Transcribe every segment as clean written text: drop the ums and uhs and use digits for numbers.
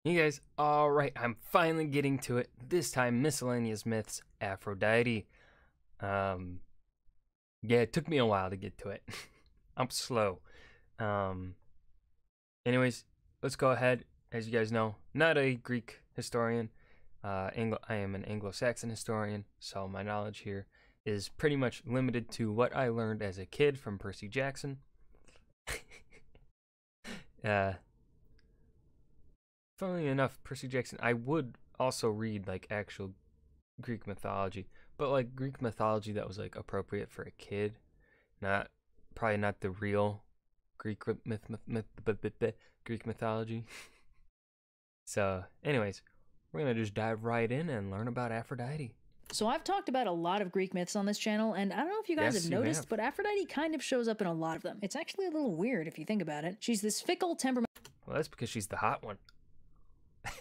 You guys, alright, I'm finally getting to it. This time, Miscellaneous Myths, Aphrodite. Yeah, it took me a while to get to it. I'm slow. Anyways, let's go ahead. As you guys know, not a Greek historian. I am an Anglo-Saxon historian, so my knowledge here is pretty much limited to what I learned as a kid from Percy Jackson. Funnily enough, Percy Jackson, I would also read like actual Greek mythology, but like Greek mythology that was like appropriate for a kid, probably not the real Greek Greek mythology. So, anyways, we're gonna just dive right in and learn about Aphrodite. So I've talked about a lot of Greek myths on this channel, and I don't know if you guys have noticed, but Aphrodite kind of shows up in a lot of them. It's actually a little weird if you think about it. She's this fickle, temperamental... Well, that's because she's the hot one.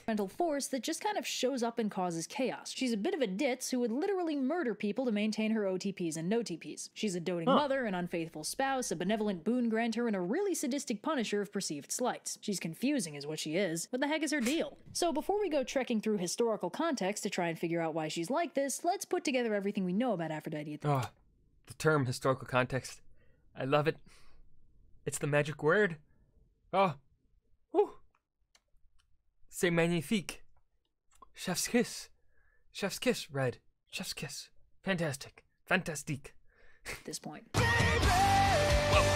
...mental force that just kind of shows up and causes chaos. She's a bit of a ditz who would literally murder people to maintain her OTPs and no-TPs. She's a doting mother, an unfaithful spouse, a benevolent boon granter, and a really sadistic punisher of perceived slights. She's confusing is what she is. What the heck is her deal? So before we go trekking through historical context to try and figure out why she's like this, let's put together everything we know about Aphrodite. The term historical context. I love it. It's the magic word. Oh. Whew. C'est magnifique. Chef's kiss. Chef's kiss, Red. Chef's kiss. Fantastic. Fantastique. At this point.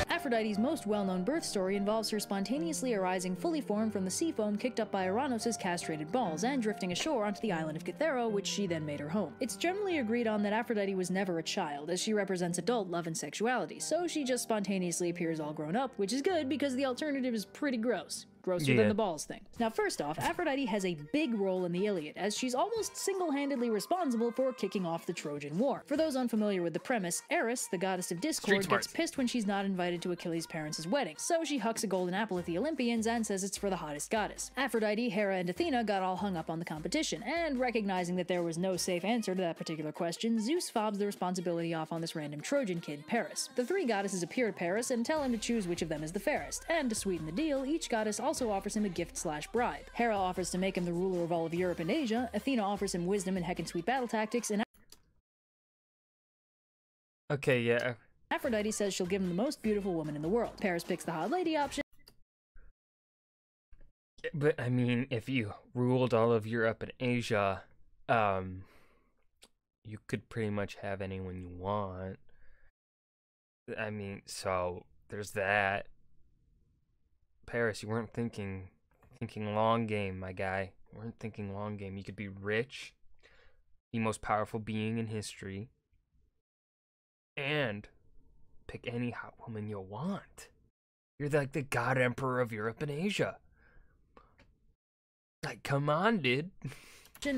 Aphrodite's most well-known birth story involves her spontaneously arising fully formed from the sea foam kicked up by Uranus' castrated balls and drifting ashore onto the island of Cythera, which she then made her home. It's generally agreed on that Aphrodite was never a child, as she represents adult love and sexuality, so she just spontaneously appears all grown up, which is good because the alternative is pretty gross. Grosser than the balls thing. Now, first off, Aphrodite has a big role in the Iliad, as she's almost single-handedly responsible for kicking off the Trojan War. For those unfamiliar with the premise, Eris, the goddess of discord, gets pissed when she's not invited to Achilles' parents' wedding, so she hucks a golden apple at the Olympians and says it's for the hottest goddess. Aphrodite, Hera, and Athena got all hung up on the competition, and recognizing that there was no safe answer to that particular question, Zeus fobs the responsibility off on this random Trojan kid, Paris. The three goddesses appear to Paris and tell him to choose which of them is the fairest, and to sweeten the deal, each goddess also offers him a gift/bribe. Hera offers to make him the ruler of all of Europe and Asia, Athena offers him wisdom and heckin' sweet battle tactics, and Aphrodite says she'll give him the most beautiful woman in the world. Paris picks the hot lady option. But, I mean, if you ruled all of Europe and Asia, you could pretty much have anyone you want. I mean, so, there's that. Paris, you weren't thinking long game, my guy. You weren't thinking long game. You could be rich, the most powerful being in history, and pick any hot woman you want. You're like the god emperor of Europe and Asia. Like, come on, dude.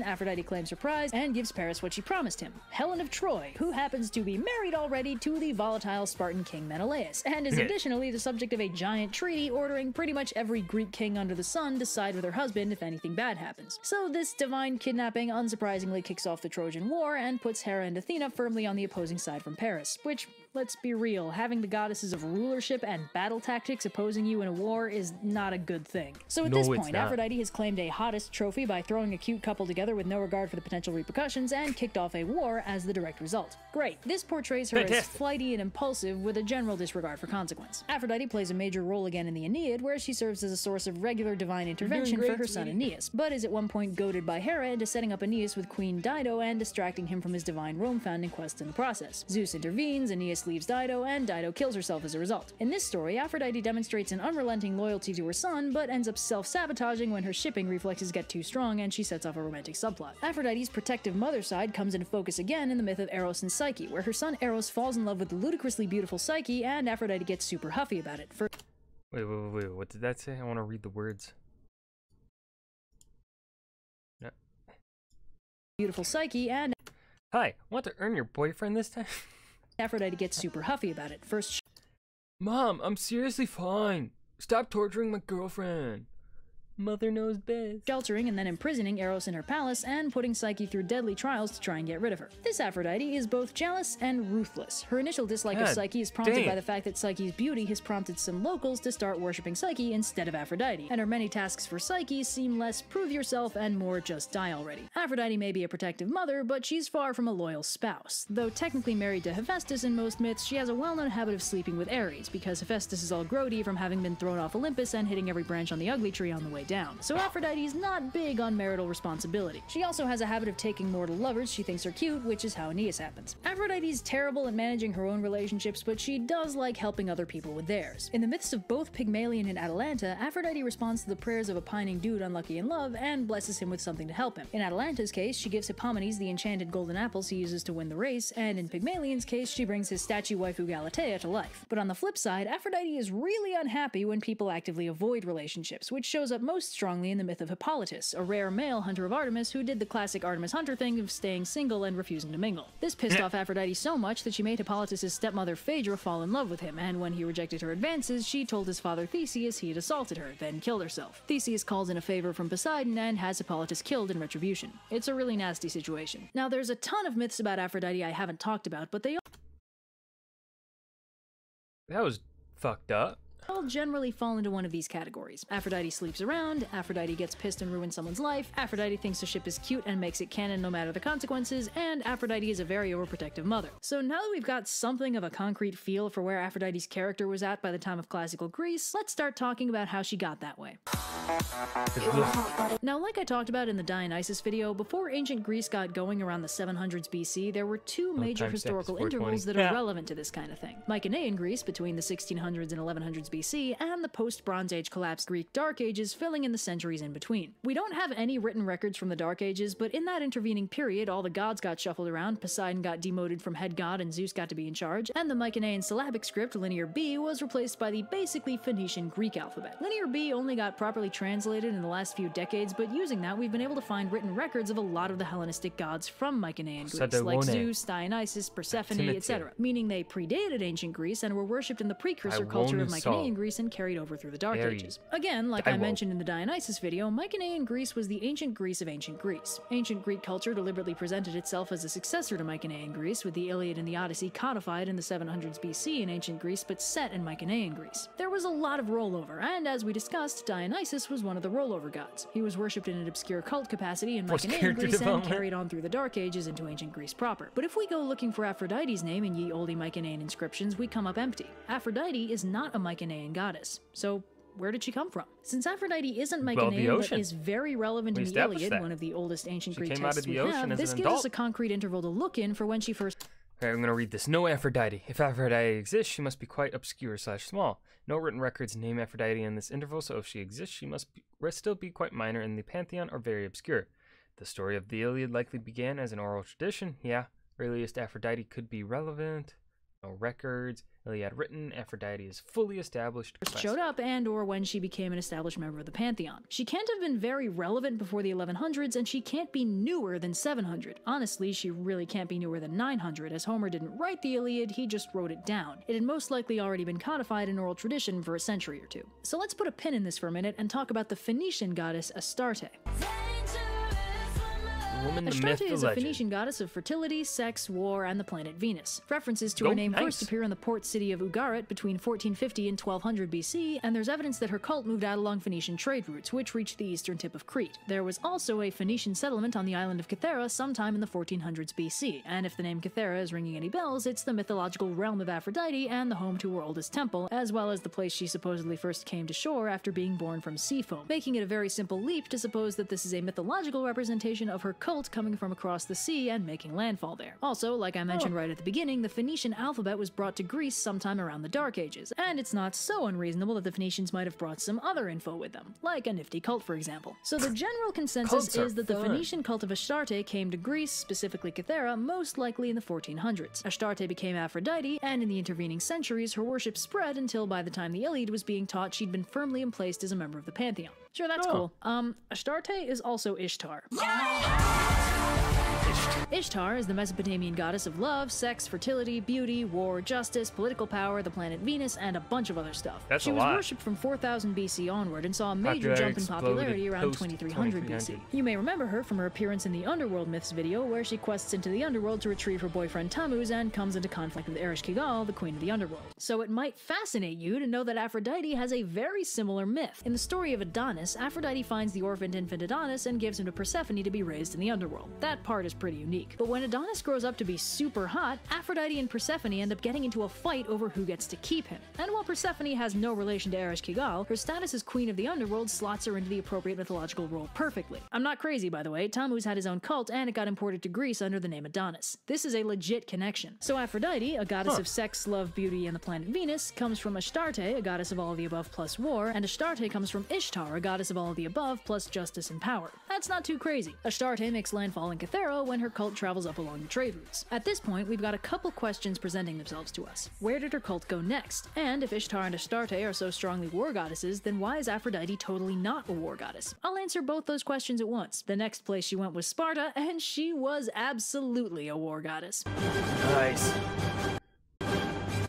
Aphrodite claims her prize and gives Paris what she promised him, Helen of Troy, who happens to be married already to the volatile Spartan king Menelaus, and is additionally the subject of a giant treaty ordering pretty much every Greek king under the sun to side with her husband if anything bad happens. So this divine kidnapping unsurprisingly kicks off the Trojan War and puts Hera and Athena firmly on the opposing side from Paris, which, let's be real, having the goddesses of rulership and battle tactics opposing you in a war is not a good thing. So at this point, Aphrodite has claimed a hottest trophy by throwing a cute couple together with no regard for the potential repercussions and kicked off a war as the direct result. Great. This portrays her as flighty and impulsive with a general disregard for consequence. Aphrodite plays a major role again in the Aeneid, where she serves as a source of regular divine intervention for her son Aeneas, but is at one point goaded by Hera into setting up Aeneas with Queen Dido and distracting him from his divine Rome-founding quest in the process. Zeus intervenes, Aeneas leaves Dido, and Dido kills herself as a result. In this story, Aphrodite demonstrates an unrelenting loyalty to her son, but ends up self-sabotaging when her shipping reflexes get too strong and she sets off a romantic subplot. Aphrodite's protective mother side comes into focus again in the myth of Eros and Psyche, where her son Eros falls in love with the ludicrously beautiful Psyche, and Aphrodite gets super huffy about it. Wait, what did that say? I want to read the words. No. Beautiful Psyche, and hi, want to earn your boyfriend this time? Aphrodite gets super huffy about it. First, Mom, I'm seriously fine. Stop torturing my girlfriend. Mother knows best. Sheltering and then imprisoning Eros in her palace and putting Psyche through deadly trials to try and get rid of her. This Aphrodite is both jealous and ruthless. Her initial dislike of Psyche is prompted by the fact that Psyche's beauty has prompted some locals to start worshipping Psyche instead of Aphrodite, and her many tasks for Psyche seem less prove yourself and more just die already. Aphrodite may be a protective mother, but she's far from a loyal spouse. Though technically married to Hephaestus in most myths, she has a well-known habit of sleeping with Ares, because Hephaestus is all grody from having been thrown off Olympus and hitting every branch on the ugly tree on the way down. So Aphrodite is not big on marital responsibility. She also has a habit of taking mortal lovers she thinks are cute, which is how Aeneas happens. Aphrodite's terrible at managing her own relationships, but she does like helping other people with theirs. In the myths of both Pygmalion and Atalanta, Aphrodite responds to the prayers of a pining dude unlucky in love and blesses him with something to help him. In Atalanta's case, she gives Hippomenes the enchanted golden apples he uses to win the race, and in Pygmalion's case, she brings his statue waifu Galatea to life. But on the flip side, Aphrodite is really unhappy when people actively avoid relationships, which shows up most strongly in the myth of Hippolytus, a rare male hunter of Artemis who did the classic Artemis hunter thing of staying single and refusing to mingle. This pissed off Aphrodite so much that she made Hippolytus' stepmother Phaedra fall in love with him, and when he rejected her advances, she told his father Theseus he had assaulted her, then killed herself. Theseus calls in a favor from Poseidon and has Hippolytus killed in retribution. It's a really nasty situation. Now, there's a ton of myths about Aphrodite I haven't talked about, but they That was fucked up. all generally fall into one of these categories. Aphrodite sleeps around, Aphrodite gets pissed and ruins someone's life, Aphrodite thinks a ship is cute and makes it canon no matter the consequences, and Aphrodite is a very overprotective mother. So now that we've got something of a concrete feel for where Aphrodite's character was at by the time of classical Greece, let's start talking about how she got that way. Now, like I talked about in the Dionysus video, before ancient Greece got going around the 700s BC, there were two major historical intervals that are relevant to this kind of thing. Mycenaean Greece between the 1600s and 1100s BC, and the post-Bronze Age collapsed Greek Dark Ages filling in the centuries in between. We don't have any written records from the Dark Ages, but in that intervening period, all the gods got shuffled around, Poseidon got demoted from head god and Zeus got to be in charge, and the Mycenaean syllabic script, Linear B, was replaced by the basically Phoenician Greek alphabet. Linear B only got properly translated in the last few decades, but using that, we've been able to find written records of a lot of the Hellenistic gods from Mycenaean Greece, like Zeus, Dionysus, Persephone, etc., meaning they predated ancient Greece and were worshipped in the precursor culture of Mycenaean Greece and carried over through the Dark Ages. Again, like I mentioned in the Dionysus video, Mycenaean Greece was the ancient Greece of ancient Greece. Ancient Greek culture deliberately presented itself as a successor to Mycenaean Greece, with the Iliad and the Odyssey codified in the 700s BC in ancient Greece but set in Mycenaean Greece. There was a lot of rollover, and as we discussed, Dionysus was one of the rollover gods. He was worshipped in an obscure cult capacity in Mycenaean Greece and carried on through the Dark Ages into ancient Greece proper. But if we go looking for Aphrodite's name in ye olde Mycenaean inscriptions, we come up empty. Aphrodite is not a Mycenaean goddess. So where did she come from? Since Aphrodite isn't Mycenaean but is very relevant in the Iliad, one of the oldest ancient Greek texts we have, this gives us a concrete interval to look in for when she first... Okay, I'm gonna read this. No Aphrodite. If Aphrodite exists, she must be quite obscure / small. No written records name Aphrodite in this interval, so if she exists, she must still be quite minor in the pantheon or very obscure. The story of the Iliad likely began as an oral tradition. Yeah, earliest Aphrodite could be relevant. No records. Iliad written, Aphrodite is fully established. Showed up and or when she became an established member of the pantheon. She can't have been very relevant before the 1100s, and she can't be newer than 700. Honestly, she really can't be newer than 900, as Homer didn't write the Iliad, he just wrote it down. It had most likely already been codified in oral tradition for a century or two. So let's put a pin in this for a minute and talk about the Phoenician goddess Astarte. Astarte is a Phoenician goddess of fertility, sex, war, and the planet Venus. References to her name first appear in the port city of Ugarit between 1450 and 1200 BC, and there's evidence that her cult moved out along Phoenician trade routes, which reached the eastern tip of Crete. There was also a Phoenician settlement on the island of Kythera sometime in the 1400s BC, and if the name Kythera is ringing any bells, it's the mythological realm of Aphrodite and the home to her oldest temple, as well as the place she supposedly first came to shore after being born from sea foam, making it a very simple leap to suppose that this is a mythological representation of her cult coming from across the sea and making landfall there. Also, like I mentioned right at the beginning, the Phoenician alphabet was brought to Greece sometime around the Dark Ages, and it's not so unreasonable that the Phoenicians might have brought some other info with them, like a nifty cult, for example. So the general consensus is that the Phoenician cult of Astarte came to Greece, specifically Kythera, most likely in the 1400s. Astarte became Aphrodite, and in the intervening centuries, her worship spread until by the time the Iliad was being taught, she'd been firmly emplaced as a member of the pantheon. Sure, that's cool. Astarte is also Ishtar. Ishtar is the Mesopotamian goddess of love, sex, fertility, beauty, war, justice, political power, the planet Venus, and a bunch of other stuff. That's she a was lot. worshipped from 4000 BC onward and saw a major jump in popularity around 2300 BC. You may remember her from her appearance in the Underworld Myths video, where she quests into the underworld to retrieve her boyfriend Tammuz and comes into conflict with Eresh-ki-gal, the queen of the underworld. So it might fascinate you to know that Aphrodite has a very similar myth. In the story of Adonis, Aphrodite finds the orphaned infant Adonis and gives him to Persephone to be raised in the underworld. That part is pretty unique. But when Adonis grows up to be super hot, Aphrodite and Persephone end up getting into a fight over who gets to keep him. And while Persephone has no relation to Eresh-ki-gal, her status as queen of the underworld slots her into the appropriate mythological role perfectly. I'm not crazy, by the way. Tammuz had his own cult and it got imported to Greece under the name Adonis. This is a legit connection. So Aphrodite, a goddess of sex, love, beauty, and the planet Venus, comes from Astarte, a goddess of all of the above plus war, and Astarte comes from Ishtar, a goddess of all of the above plus justice and power. That's not too crazy. Astarte makes landfall in Cythera when her cult travels up along the trade routes. At this point, we've got a couple questions presenting themselves to us. Where did her cult go next? And if Ishtar and Astarte are so strongly war goddesses, then why is Aphrodite totally not a war goddess? I'll answer both those questions at once. The next place she went was Sparta, and she was absolutely a war goddess. Nice.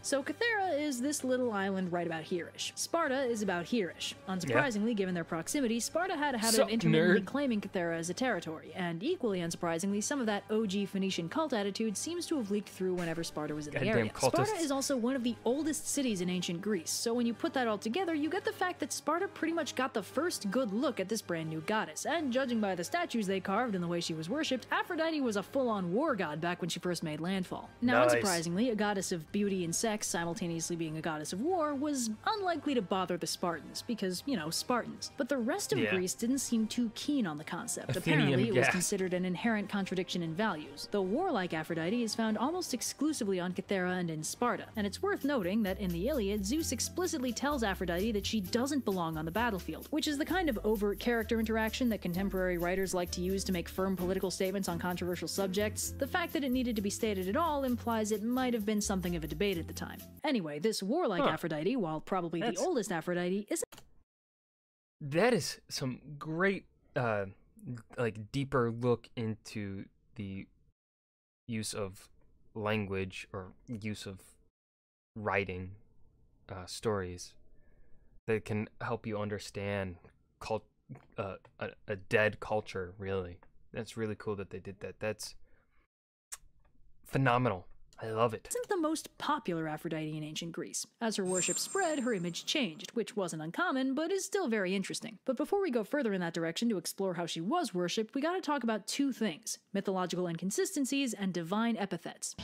So Cythera is this little island right about here-ish. Sparta is about here-ish. Unsurprisingly, given their proximity, Sparta had a habit of intermittently claiming Cythera as a territory, and equally unsurprisingly, some of that OG Phoenician cult attitude seems to have leaked through whenever Sparta was in the area. Sparta is also one of the oldest cities in ancient Greece, so when you put that all together, you get the fact that Sparta pretty much got the first good look at this brand new goddess, and judging by the statues they carved and the way she was worshipped, Aphrodite was a full-on war god back when she first made landfall. Now, unsurprisingly, a goddess of beauty and sex simultaneously being a goddess of war was unlikely to bother the Spartans, because, you know, Spartans. But the rest of Greece didn't seem too keen on the concept. Apparently, it was considered an inherent contradiction in values. The warlike Aphrodite is found almost exclusively on Cythera and in Sparta, and it's worth noting that in the Iliad, Zeus explicitly tells Aphrodite that she doesn't belong on the battlefield, which is the kind of overt character interaction that contemporary writers like to use to make firm political statements on controversial subjects. The fact that it needed to be stated at all implies it might have been something of a debate at the time. Anyway, this warlike Aphrodite, while probably the oldest Aphrodite, is... That is some great, like, deeper look into the use of language or use of writing stories that can help you understand a dead culture, really. That's really cool that they did that. That's phenomenal. I love it. Isn't the most popular Aphrodite in ancient Greece. As her worship spread, her image changed, which wasn't uncommon, but is still very interesting. But before we go further in that direction to explore how she was worshipped, we gotta talk about two things: mythological inconsistencies and divine epithets.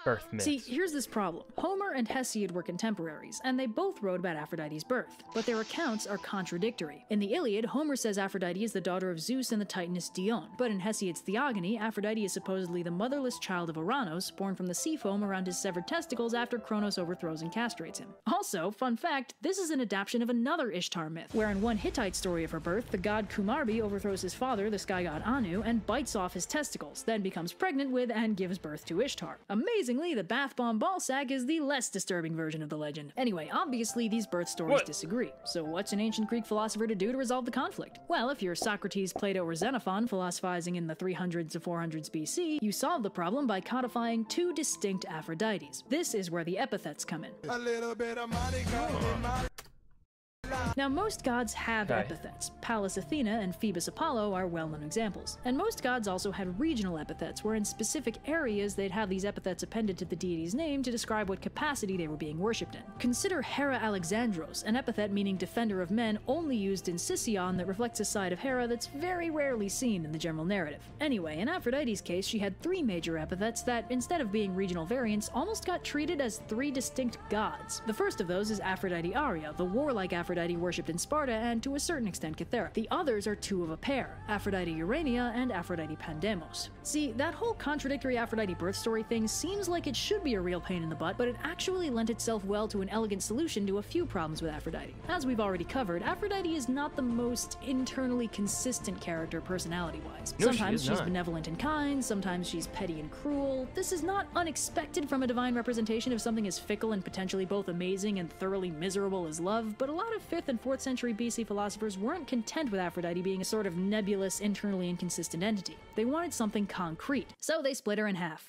Birth myths. See, here's this problem. Homer and Hesiod were contemporaries, and they both wrote about Aphrodite's birth, but their accounts are contradictory. In the Iliad, Homer says Aphrodite is the daughter of Zeus and the Titaness Dione, but in Hesiod's Theogony, Aphrodite is supposedly the motherless child of Ouranos, born from the sea foam around his severed testicles after Kronos overthrows and castrates him. Also, fun fact, this is an adaptation of another Ishtar myth, where in one Hittite story of her birth, the god Kumarbi overthrows his father, the sky god Anu, and bites off his testicles, then becomes pregnant with and gives birth to Ishtar. Amazingly, the bath bomb ball sack is the less disturbing version of the legend. Anyway, obviously these birth stories disagree. So what's an ancient Greek philosopher to do to resolve the conflict? Well, if you're Socrates, Plato, or Xenophon philosophizing in the 300s to 400s BC, you solve the problem by codifying two distinct Aphrodites. This is where the epithets come in. A little bit of money in my... Now, most gods have epithets. Pallas Athena and Phoebus Apollo are well-known examples. And most gods also had regional epithets, where in specific areas they'd have these epithets appended to the deity's name to describe what capacity they were being worshipped in. Consider Hera Alexandros, an epithet meaning defender of men only used in Sicyon that reflects a side of Hera that's very rarely seen in the general narrative. Anyway, in Aphrodite's case, she had three major epithets that, instead of being regional variants, almost got treated as three distinct gods. The first of those is Aphrodite Aria, the warlike Aphrodite worshipped in Sparta and to a certain extent Cythera. The others are two of a pair, Aphrodite Urania and Aphrodite Pandemos. See, that whole contradictory Aphrodite birth story thing seems like it should be a real pain in the butt, but it actually lent itself well to an elegant solution to a few problems with Aphrodite. As we've already covered, Aphrodite is not the most internally consistent character personality-wise. Sometimes she's benevolent and kind, sometimes she's petty and cruel. This is not unexpected from a divine representation of something as fickle and potentially both amazing and thoroughly miserable as love, but a lot of 5th and 4th century BC philosophers weren't content with Aphrodite being a sort of nebulous, internally inconsistent entity. They wanted something concrete, so they split her in half.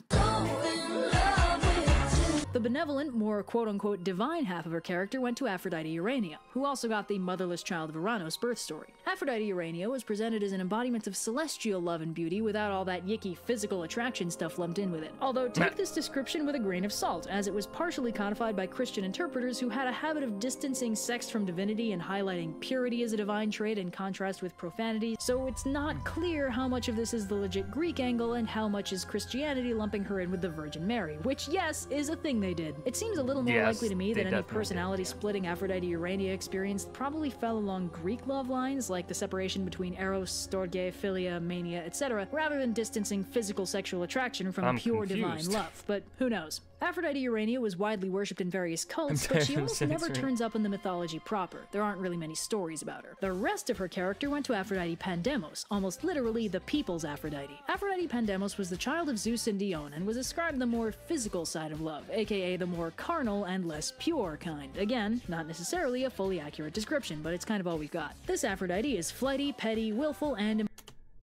The benevolent, more quote-unquote divine half of her character went to Aphrodite Urania, who also got the motherless child of Uranos birth story. Aphrodite Urania was presented as an embodiment of celestial love and beauty without all that yicky physical attraction stuff lumped in with it. Although take this description with a grain of salt, as it was partially codified by Christian interpreters who had a habit of distancing sex from divinity and highlighting purity as a divine trait in contrast with profanity, so it's not clear how much of this is the legit Greek angle and how much is Christianity lumping her in with the Virgin Mary, which, yes, is a thing they did. It seems a little more likely to me that any personality-splitting Aphrodite Urania experience probably fell along Greek love lines, like the separation between eros, storge, philia, mania, etc., rather than distancing physical sexual attraction from pure divine love. But who knows? Aphrodite Urania was widely worshipped in various cults, but she almost never turns up in the mythology proper. There aren't really many stories about her. The rest of her character went to Aphrodite Pandemos, almost literally the people's Aphrodite. Aphrodite Pandemos was the child of Zeus and Dione and was ascribed the more physical side of love, aka the more carnal and less pure kind. Again, not necessarily a fully accurate description, but it's kind of all we've got. This Aphrodite is flighty, petty, willful, and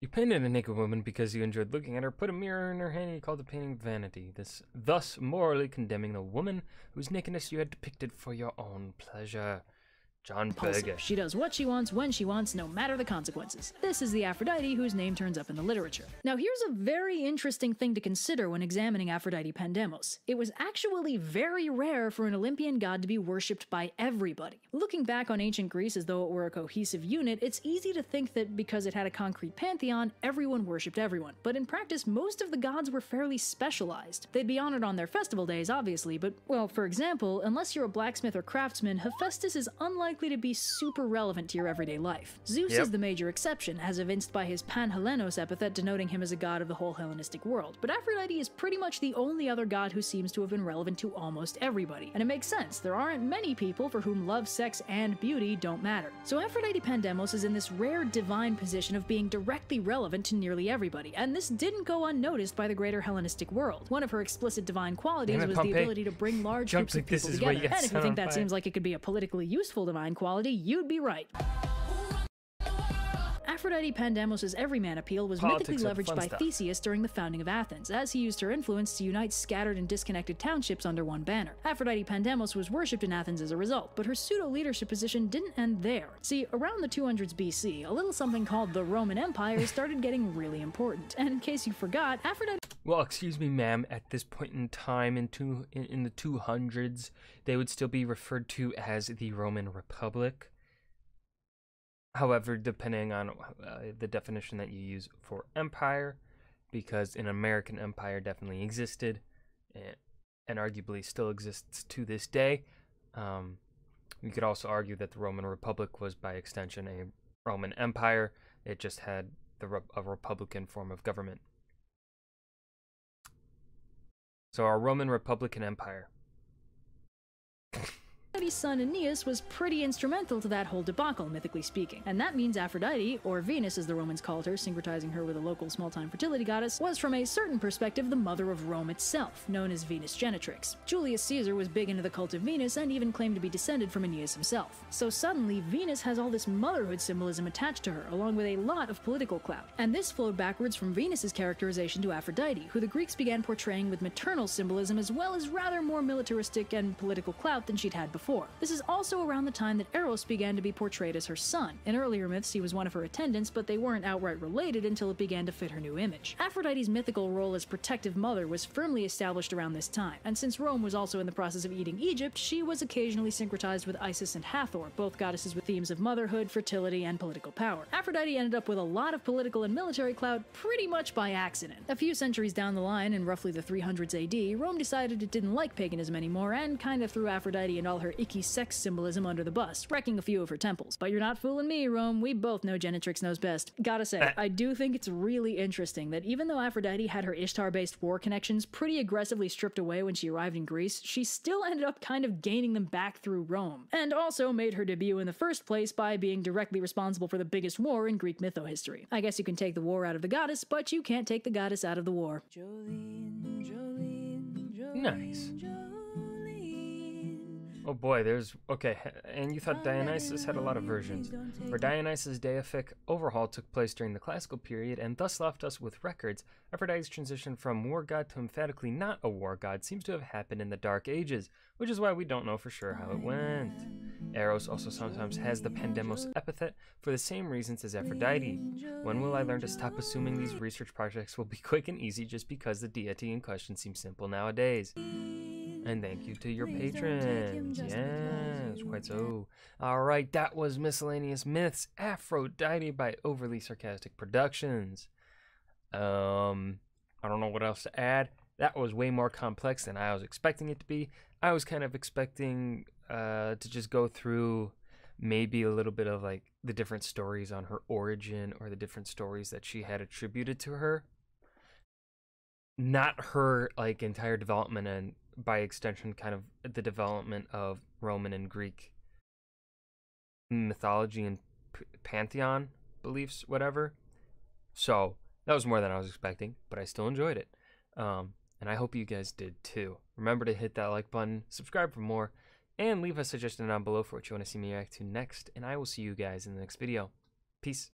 you painted a naked woman because you enjoyed looking at her, put a mirror in her hand, and you called the painting vanity, thus morally condemning the woman whose nakedness you had depicted for your own pleasure. John Berger. She does what she wants, when she wants, no matter the consequences. This is the Aphrodite whose name turns up in the literature. Now here's a very interesting thing to consider when examining Aphrodite Pandemos. It was actually very rare for an Olympian god to be worshipped by everybody. Looking back on ancient Greece as though it were a cohesive unit, it's easy to think that because it had a concrete pantheon, everyone worshipped everyone. But in practice, most of the gods were fairly specialized. They'd be honored on their festival days, obviously, but, well, for example, unless you're a blacksmith or craftsman, Hephaestus is unlikely to be super relevant to your everyday life. Zeus is the major exception, as evinced by his Pan-Hellenos epithet denoting him as a god of the whole Hellenistic world, but Aphrodite is pretty much the only other god who seems to have been relevant to almost everybody. And it makes sense, there aren't many people for whom love, sex, and beauty don't matter. So Aphrodite Pandemos is in this rare divine position of being directly relevant to nearly everybody, and this didn't go unnoticed by the greater Hellenistic world. One of her explicit divine qualities was the ability to bring large groups of people together. And if you think that seems like it could be a politically useful divine quality, you'd be right. Aphrodite Pandemos' everyman appeal was mythically leveraged by Theseus during the founding of Athens, as he used her influence to unite scattered and disconnected townships under one banner. Aphrodite Pandemos was worshipped in Athens as a result, but her pseudo-leadership position didn't end there. See, around the 200s BC, a little something called the Roman Empire started getting really important. And in case you forgot, Aphrodite... Well, excuse me, ma'am, at this point in time, in the 200s, they would still be referred to as the Roman Republic. However, depending on the definition that you use for empire, because an American empire definitely existed and arguably still exists to this day, you could also argue that the Roman Republic was by extension a Roman Empire. It just had a republican form of government. So our Roman Republican Empire. Aphrodite's son Aeneas was pretty instrumental to that whole debacle, mythically speaking. And that means Aphrodite, or Venus as the Romans called her, syncretizing her with a local small-time fertility goddess, was from a certain perspective the mother of Rome itself, known as Venus Genetrix. Julius Caesar was big into the cult of Venus and even claimed to be descended from Aeneas himself. So suddenly, Venus has all this motherhood symbolism attached to her, along with a lot of political clout. And this flowed backwards from Venus's characterization to Aphrodite, who the Greeks began portraying with maternal symbolism as well as rather more militaristic and political clout than she'd had before. This is also around the time that Eros began to be portrayed as her son. In earlier myths, he was one of her attendants, but they weren't outright related until it began to fit her new image. Aphrodite's mythical role as protective mother was firmly established around this time, and since Rome was also in the process of eating Egypt, she was occasionally syncretized with Isis and Hathor, both goddesses with themes of motherhood, fertility, and political power. Aphrodite ended up with a lot of political and military clout pretty much by accident. A few centuries down the line, in roughly the 300s AD, Rome decided it didn't like paganism anymore and kind of threw Aphrodite and all her icky sex symbolism under the bus, wrecking a few of her temples. But you're not fooling me, Rome. We both know Genetrix knows best. Gotta say, I do think it's really interesting that even though Aphrodite had her Ishtar-based war connections pretty aggressively stripped away when she arrived in Greece, she still ended up kind of gaining them back through Rome, and also made her debut in the first place by being directly responsible for the biggest war in Greek mytho-history. I guess you can take the war out of the goddess, but you can't take the goddess out of the war. Nice. Oh boy, there's... Okay, and you thought Dionysus had a lot of versions. Where Dionysus' deific overhaul took place during the classical period and thus left us with records, Aphrodite's transition from war god to emphatically not a war god seems to have happened in the Dark Ages, which is why we don't know for sure how it went. Eros also sometimes has the Pandemos epithet for the same reasons as Aphrodite. When will I learn to stop assuming these research projects will be quick and easy just because the deity in question seems simple nowadays? And thank you to your patrons. Yes, quite so. Alright, that was Miscellaneous Myths, Aphrodite by Overly Sarcastic Productions. I don't know what else to add. That was way more complex than I was expecting it to be. I was kind of expecting to just go through maybe a little bit of like the different stories on her origin or the different stories that she had attributed to her. Not her like entire development and by extension kind of the development of Roman and Greek mythology and pantheon beliefs, whatever. So that was more than I was expecting, but I still enjoyed it. And I hope you guys did too. Remember to hit that like button, subscribe for more, and leave a suggestion down below for what you want to see me react to next. And I will see you guys in the next video. Peace.